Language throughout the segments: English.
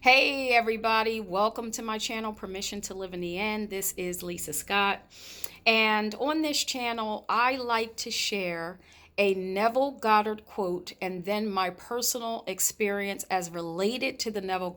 Hey everybody, welcome to my channel, Permission to Live in the End. This is Lisa Scott. And on this channel, I like to share a Neville Goddard quote and then my personal experience as related to the Neville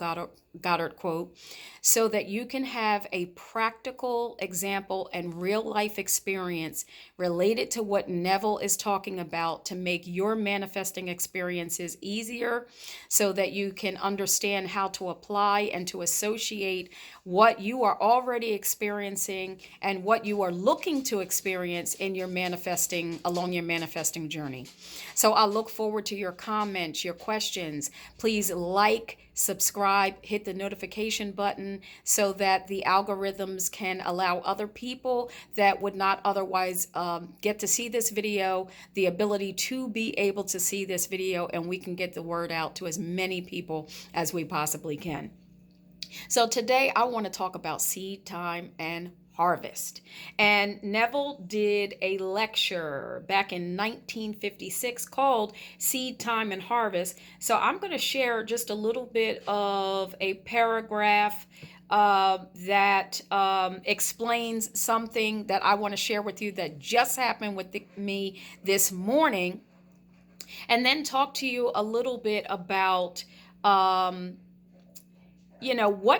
Goddard quote so that you can have a practical example and real life experience related to what Neville is talking about to make your manifesting experiences easier so that you can understand how to apply and to associate what you are already experiencing and what you are looking to experience in your manifesting along your manifesting journey. So I look forward to your comments, your questions. Please like, subscribe, hit the notification button so that the algorithms can allow other people that would not otherwise get to see this video the ability to be able to see this video, and we can get the word out to as many people as we possibly can. So today I want to talk about seed time and harvest. And Neville did a lecture back in 1956 called Seed Time and Harvest. So I'm going to share just a little bit of a paragraph that explains something that I want to share with you that just happened with me this morning, and then talk to you a little bit about what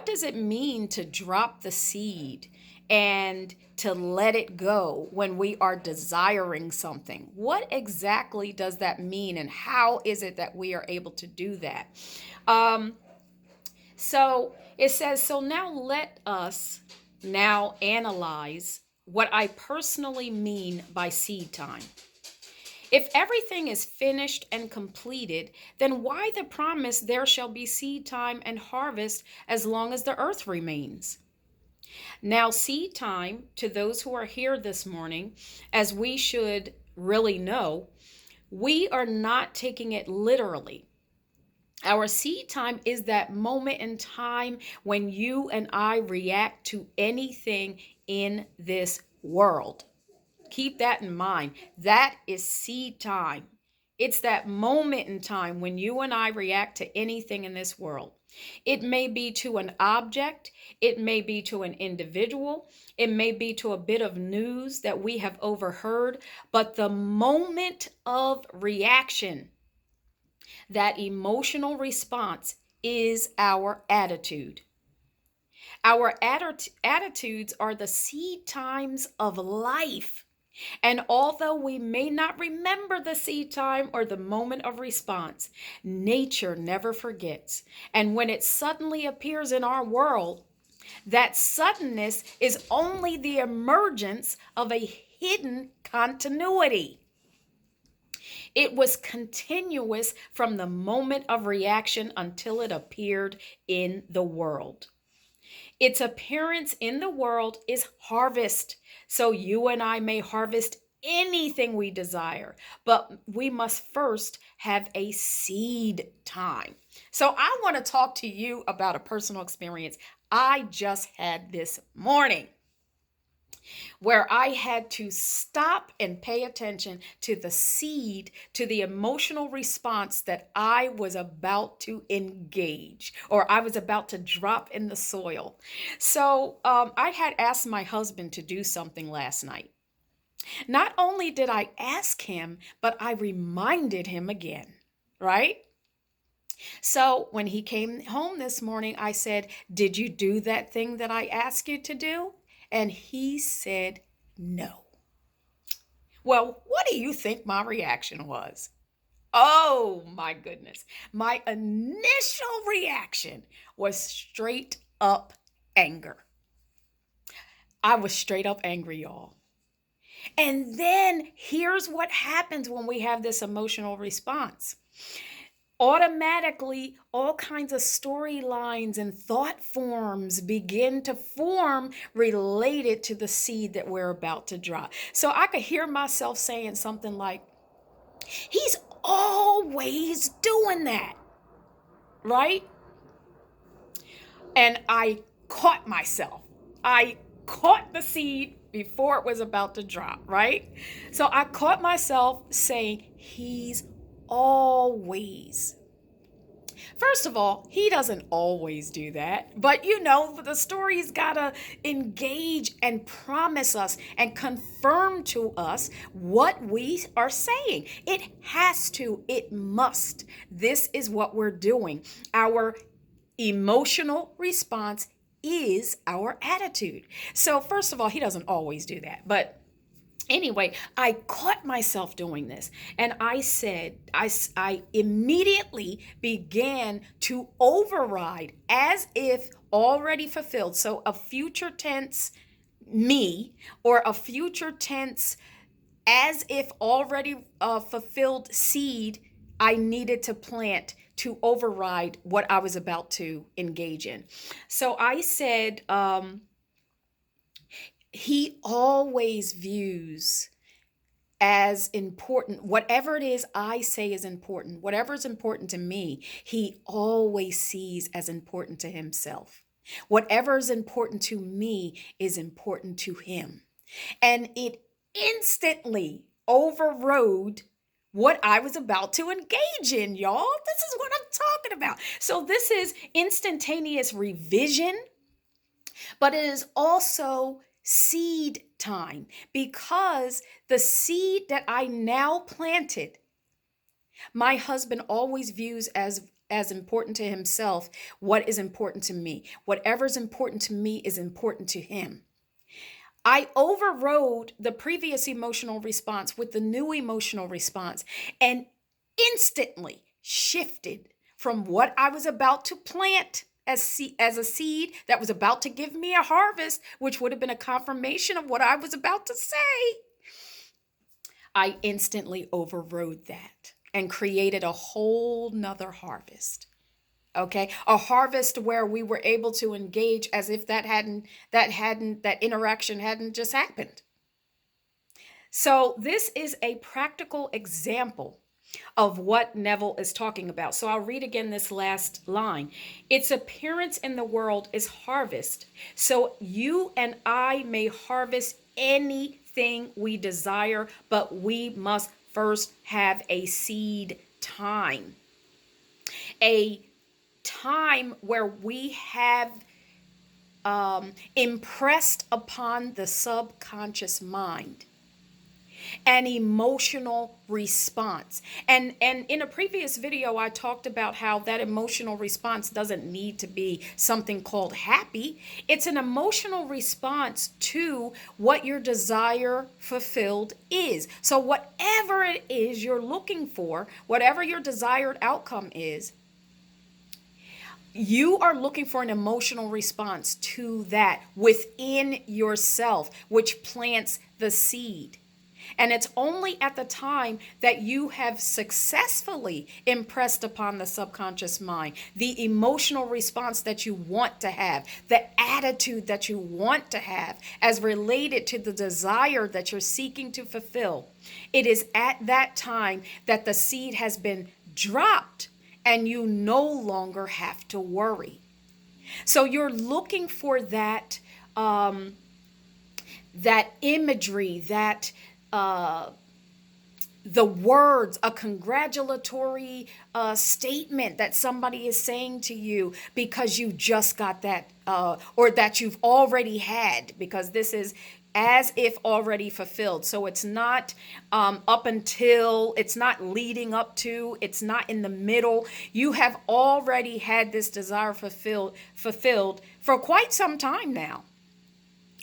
does it mean to drop the seed and to let it go when we are desiring something? What exactly does that mean, and how is it that we are able to do that? So it says, so now let us now analyze what I personally mean by seed time. If everything is finished and completed, then why the promise there shall be seed time and harvest as long as the earth remains? Now, seed time, to those who are here this morning, as we should really know, we are not taking it literally. Our seed time is that moment in time when you and I react to anything in this world. Keep that in mind. That is seed time. It's that moment in time when you and I react to anything in this world. It may be to an object, it may be to an individual, it may be to a bit of news that we have overheard, but the moment of reaction, that emotional response, is our attitude. Our attitudes are the seed times of life. And although we may not remember the seed time or the moment of response, nature never forgets. And when it suddenly appears in our world, that suddenness is only the emergence of a hidden continuity. It was continuous from the moment of reaction until it appeared in the world. Its appearance in the world is harvest. So you and I may harvest anything we desire, but we must first have a seed time. So I want to talk to you about a personal experience I just had this morning, where I had to stop and pay attention to the seed, to the emotional response that I was about to engage or I was about to drop in the soil. So I had asked my husband to do something last night. Not only did I ask him, but I reminded him again, right? So when he came home this morning, I said, "Did you do that thing that I asked you to do?" And he said, "No." Well, what do you think my reaction was? Oh my goodness. My initial reaction was straight up anger. I was straight up angry, y'all. And then here's what happens when we have this emotional response. Automatically, all kinds of storylines and thought forms begin to form related to the seed that we're about to drop. So I could hear myself saying something like, "He's always doing that," right? And I caught myself. I caught the seed before it was about to drop, right? So I caught myself saying, "He's always." First of all, he doesn't always do that. But you know, the story's got to engage and promise us and confirm to us what we are saying. It has to, it must. This is what we're doing. Our emotional response is our attitude. So, first of all, he doesn't always do that. But anyway, I caught myself doing this, and I said, I immediately began to override as if already fulfilled. So a future tense me, or a future tense as if already fulfilled seed I needed to plant to override what I was about to engage in. So I said, he always views as important whatever it is I say is important, whatever is important to me, he always sees as important to himself. Whatever is important to me is important to him. And it instantly overrode what I was about to engage in, y'all. This is what I'm talking about. So this is instantaneous revision, but it is also seed time, because the seed that I now planted, my husband always views as important to himself what is important to me. Whatever is important to me is important to him. I overrode the previous emotional response with the new emotional response and instantly shifted from what I was about to plant as a seed that was about to give me a harvest, which would have been a confirmation of what I was about to say. I instantly overrode that and created a whole nother harvest. Okay, a harvest where we were able to engage as if that interaction hadn't just happened. So this is a practical example of what Neville is talking about. So I'll read again this last line. Its appearance in the world is harvest. So you and I may harvest anything we desire, but we must first have a seed time. A time where we have impressed upon the subconscious mind an emotional response. And in a previous video, I talked about how that emotional response doesn't need to be something called happy. It's an emotional response to what your desire fulfilled is. So whatever it is you're looking for, whatever your desired outcome is, you are looking for an emotional response to that within yourself, which plants the seed. And it's only at the time that you have successfully impressed upon the subconscious mind the emotional response that you want to have, the attitude that you want to have as related to the desire that you're seeking to fulfill. It is at that time that the seed has been dropped and you no longer have to worry. So you're looking for that, that imagery, that the words, a congratulatory statement that somebody is saying to you because you just got that, or that you've already had, because this is as if already fulfilled. So it's not up until, it's not leading up to, it's not in the middle. You have already had this desire fulfilled for quite some time now.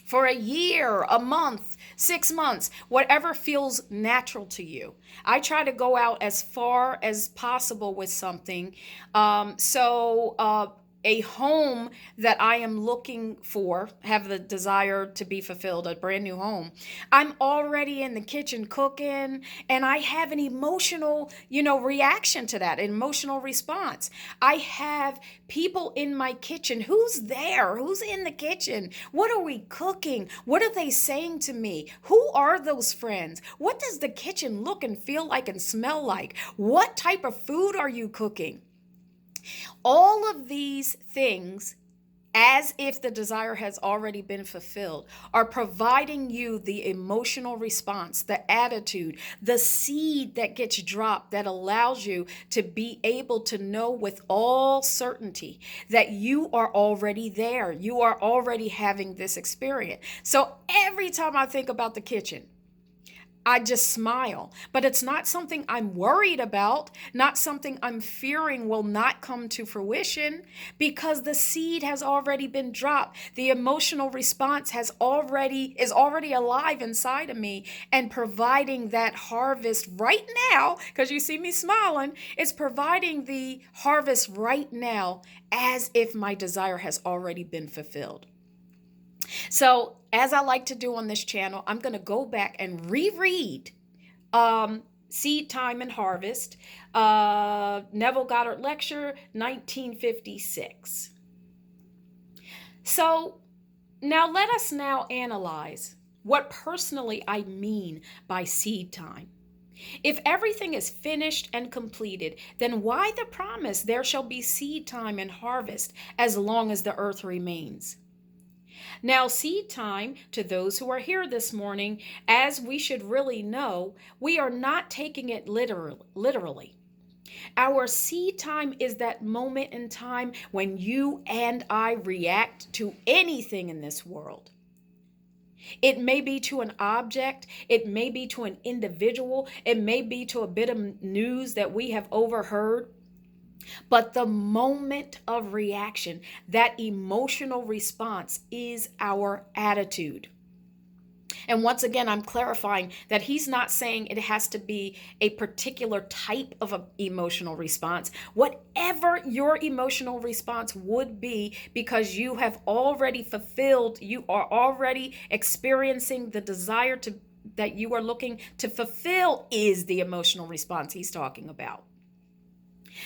For a year, a month, 6 months, whatever feels natural to you. I try to go out as far as possible with something. A home that I am looking for, have the desire to be fulfilled, a brand new home. I'm already in the kitchen cooking, and I have an emotional, reaction to that, an emotional response. I have people in my kitchen. Who's there? Who's in the kitchen? What are we cooking? What are they saying to me? Who are those friends? What does the kitchen look and feel like and smell like? What type of food are you cooking? All of these things as if the desire has already been fulfilled, are providing you the emotional response, the attitude, the seed that gets dropped that allows you to be able to know with all certainty that you are already there. You are already having this experience. So every time I think about the kitchen, I just smile. But it's not something I'm worried about, not something I'm fearing will not come to fruition, because the seed has already been dropped. The emotional response is already alive inside of me and providing that harvest right now, because you see me smiling. It's providing the harvest right now as if my desire has already been fulfilled. So, as I like to do on this channel, I'm going to go back and reread Seed Time and Harvest, Neville Goddard lecture, 1956. So, now let us now analyze what personally I mean by seed time. If everything is finished and completed, then why the promise there shall be seed time and harvest as long as the earth remains? Now, seed time, to those who are here this morning, as we should really know, we are not taking it literally. Our seed time is that moment in time when you and I react to anything in this world. It may be to an object, it may be to an individual, it may be to a bit of news that we have overheard. But the moment of reaction, that emotional response, is our attitude. And once again, I'm clarifying that he's not saying it has to be a particular type of an emotional response. Whatever your emotional response would be, because you have already fulfilled, you are already experiencing the desire that you are looking to fulfill, is the emotional response he's talking about.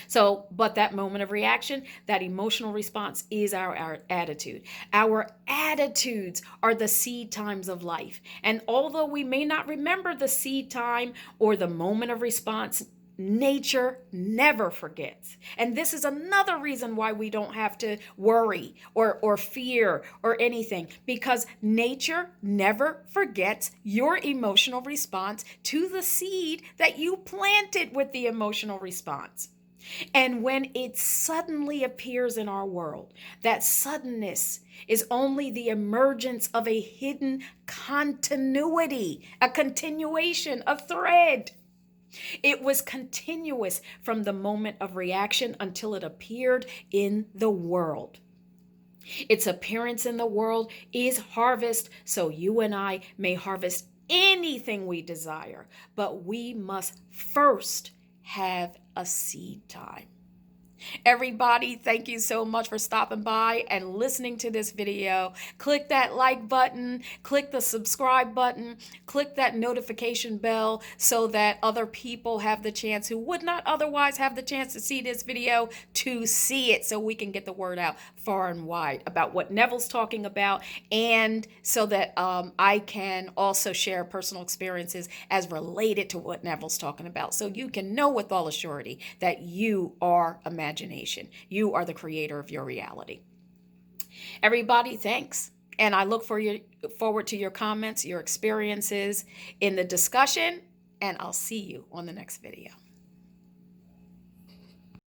So, but that moment of reaction, that emotional response, is our attitude. Our attitudes are the seed times of life. And although we may not remember the seed time or the moment of response, nature never forgets. And this is another reason why we don't have to worry or fear or anything, because nature never forgets your emotional response to the seed that you planted with the emotional response. And when it suddenly appears in our world, that suddenness is only the emergence of a hidden continuity, a continuation, a thread. It was continuous from the moment of reaction until it appeared in the world. Its appearance in the world is harvest, so you and I may harvest anything we desire, but we must first have a seed time. Everybody, thank you so much for stopping by and listening to this video. Click that like button, click the subscribe button, click that notification bell so that other people have the chance, who would not otherwise have the chance to see this video, to see it, so we can get the word out far and wide about what Neville's talking about, and so that I can also share personal experiences as related to what Neville's talking about, so you can know with all assurity that you are imagination. You are the creator of your reality. Everybody, thanks. And I look forward to your comments, your experiences in the discussion, and I'll see you on the next video.